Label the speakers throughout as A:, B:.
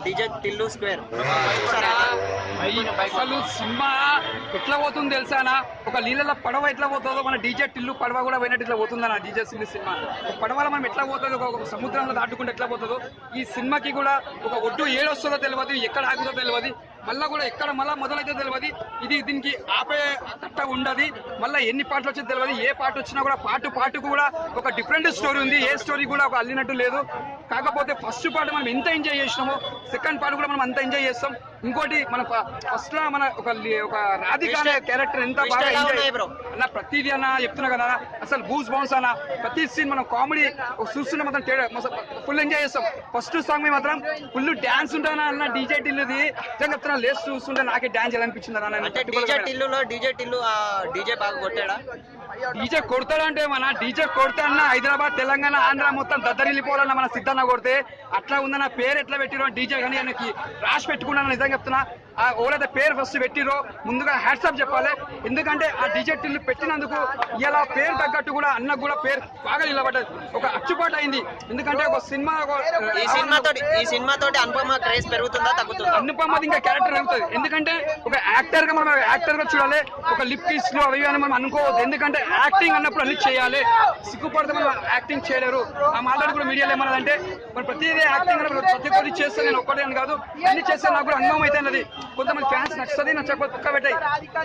A: DJ Tillu square
B: అసలు cinema ఎట్లా పోతుంది తెలుసానా? ఒక నీళ్ళ పడవ ఎట్లా పోతుందో మన డీజే టిల్లు పడవ కూడా పోయినట్టు ఇట్లా పోతుందన్న డీజే టిల్లు సినిమా. ఒక పడవలో మనం ఎట్లా పోతుంది, ఒక సముద్రంలో దాటుకుంటే ఎట్లా పోతుందో ఈ సినిమాకి కూడా ఒక ఒడ్డు ఏడొస్తుందో తెలియదు, ఎక్కడ ఆగుతుందో తెలియదు, మళ్ళీ కూడా ఎక్కడ మళ్ళీ మొదలైతే తెలియదు. ఇది దీనికి ఆపే కట్ట ఉండదు. మళ్ళీ ఎన్ని పాటలు వచ్చేది తెలియదు. ఏ పాట వచ్చినా కూడా పాటకు కూడా ఒక డిఫరెంట్ స్టోరీ ఉంది. ఏ స్టోరీ కూడా ఒక అల్లినట్టు లేదు. కాకపోతే ఫస్ట్ పాట మనం ఎంత ఎంజాయ్ చేసినామో సెకండ్ పాట కూడా మనం అంత ఎంజాయ్ చేస్తాం. ఇంకోటి మన ఫస్ట్ లో మన ఒక రాధిక అనే క్యారెక్టర్ ఎంత బాగా ఎంజాయ్ అన్న ప్రతిదీ అన్న చెప్తున్నా కదా. అసలు గూస్ బౌన్స్ అన్న ప్రతి సీన్ మనం కామెడీ చూస్తున్న మాత్రం ఫుల్ ఎంజాయ్ చేస్తాం. ఫస్ట్ సాంగ్ మీద మాత్రం ఫుల్ డాన్స్ ఉంటానా అన్న డీజే టిల్లుది. చెప్తున్నా లేచి చూస్తుంటే నాకే డాన్స్ ఎలా అనిపించింది అన్న.
A: డీజే బాగా కొట్టాడా?
B: డీజే కొడతాడంటే మన డీజే కొడితే అన్న హైదరాబాద్ తెలంగాణ ఆంధ్ర మొత్తం దద్దరిల్లిపోవాలన్న మన సిద్ధన్న కొడితే అట్లా ఉందన్న. పేరు ఎట్లా పెట్టిరో డీజే కానీ ఆయనకి రాసి పెట్టుకున్నాను నిజంగా చెప్తున్నా. ఎవరైతే పేరు ఫస్ట్ పెట్టిరో ముందుగా హ్యాట్సాప్ చెప్పాలి. ఎందుకంటే ఆ డీజే టిల్లు పెట్టినందుకు ఇలా పేరు తగ్గట్టు కూడా అన్నకు కూడా పేరు బాగా నిలబడ్డది, ఒక అచ్చుపాటు అయింది. ఎందుకంటే ఒక సినిమా
A: ఈ సినిమాతోటి అనుపమ క్రేజ్ పెరుగుతుందా తగ్గుతుందా?
B: అనుపమది ఇంకా క్యారెక్టర్ పెరుగుతుంది. ఎందుకంటే ఒక యాక్టర్ గా మనం యాక్టర్ గా చూడాలి. ఒక లిప్ కిస్ లు అవి అని మనం అనుకోవద్దు. ఎందుకంటే యాక్టింగ్ అన్నప్పుడు అన్ని చేయాలి. సిగ్గుపడితే మనం యాక్టింగ్ చేయలేరు. ఆ మాట్లాడి కూడా మీడియాలో ఏమన్నదంటే మనం ప్రతిదీ యాక్టింగ్ ప్రతి ఒక్కటి చేస్తే నేను ఒక్కటే అని కాదు, అన్ని చేస్తే నాకు కూడా అనుభవం అయితే అన్నది. కొంతమంది ఫ్యాన్స్ నచ్చుతుంది, నచ్చకపోతే పక్క పెట్టాయి.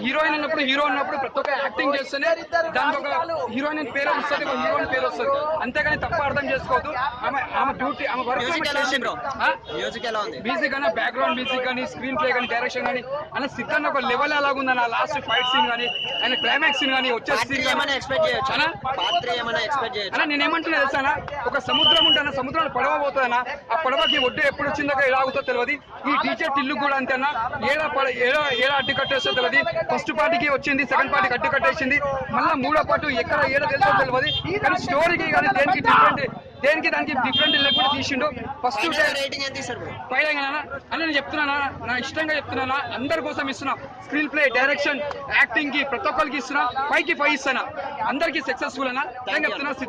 B: హీరోయిన్ అన్నప్పుడు హీరో ఉన్నప్పుడు ప్రతి ఒక్క యాక్టింగ్ చేస్తేనే దానికి ఒక హీరోయిన్ పేరు వస్తుంది, ఒక హీరోయిన్ పేరు వస్తుంది. అంతేగాని తప్ప అర్థం చేసుకోవద్దు. ఆమె డ్యూటీ ఆమె వర్క్ మ్యూజిక్ కానీ బ్యాక్గ్రౌండ్ మ్యూజిక్ కానీ స్క్రీన్ ప్లే కానీ డైరెక్షన్ కానీ అన్న సిద్ధన్న ఒక లెవెల్ అలాగుందన్న. లాస్ట్ ఫైట్ సీన్ కానీ ఆయన క్లైమాక్స్ సీన్ కానీ వచ్చే సీన్ అన్న నేనేమంటున్నా తెలుసానా? ఒక సముద్రం ఉంటానా, సముద్రంలో పడవ పోతుందన్నా. ఆ పడవకి ఒడ్డు ఎప్పుడు వచ్చిందో ఎలా అవుతుందో తెలియదు. ఈ డీజే టిల్లు కూడా అంతేనా, ఏడా అడ్డు కట్టేస్తో తెలియదు. ఫస్ట్ పార్టీకి వచ్చింది, సెకండ్ పార్టీకి అడ్డు కట్టేసింది. మళ్ళీ మూడో పాటు ఎక్కడ ఏదో తెలుసో తెలియదు. కానీ స్టోరీకి కానీ దేనికి దానికి డిఫరెంట్ లేకుండా తీసిండు. ఫస్ట్ పైన అని నేను చెప్తున్నానా, నా ఇష్టంగా చెప్తున్నానా, అందరి కోసం ఇస్తున్నా. స్క్రీన్ ప్లే డైరెక్షన్ యాక్టింగ్ కి ప్రతి ఒక్కరికి ఇస్తున్నా. 5కి 5 ఇస్తానా. అందరికి సక్సెస్ఫుల్ అన్నా చెప్తున్నా.